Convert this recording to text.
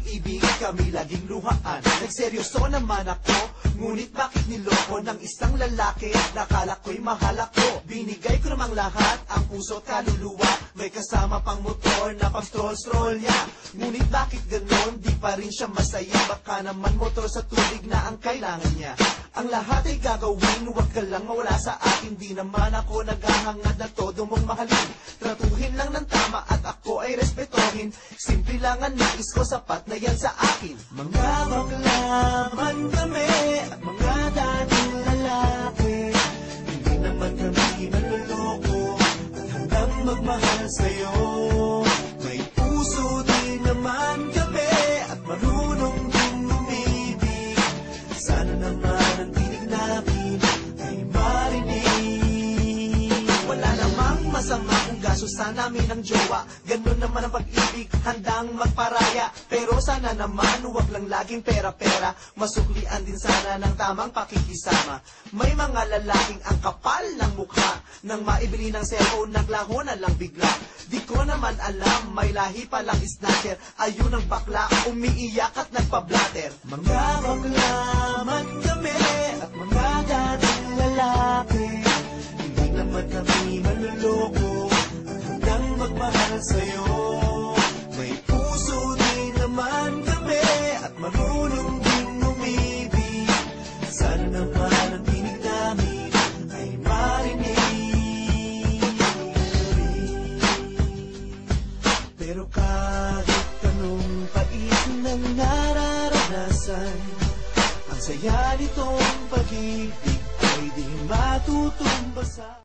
pag-ibig kami laging luhaan. Nagseryoso naman ako, ngunit bakit niloko ng isang lalaki? Nakala ko'y mahal ako. Binigay ko namang lahat, ang puso't kaluluwa. May kasama pang motor na pang-stroll-stroll niya. Ngunit bakit ganon, di pa rin siya masaya? Baka naman motor sa tubig na ang kailangan niya. Ang lahat ay gagawin, huwag ka lang mawala sa akin. Di naman ako naghahangad na todo mong mahalin. Tratuhin lang ng tama at ako ay respetuhin. Simple lang ang nais ko, sapat na yan sa akin. Mga baklaman kami at mga dating lalaki. Hindi naman kami manloloko at hanggang magmahal sa'yo. May puso din naman kami at marunong din umibig. Sana naman ang tinig namin ay marinig. Wala namang masama kung gasusan namin ang jowa. Ganun naman ang pag-ibig, handang magparaya. Pero sana naman huwag lang laging pera-pera. Masuklian din sana ng tamang pakikisama. May mga lalaking ang kapal ng mukha. Nang maibili ng cellphone, naglaho na lang bigla. Di ko naman alam, may lahi palang snatcher. Ayun ang bakla, umiiyak at nagpa-blatter. Mga baklaman kami at mga dating lalaki. Hindi naman kami manloloko at hanggang magmahal sa'yo. May puso din naman kami at marunong din umibig. Sana naman ang tinig namin ay marinig. Pero kahit anong pait ng nararanasan, ang saya nitong pag-ibig ay di matutumbasan.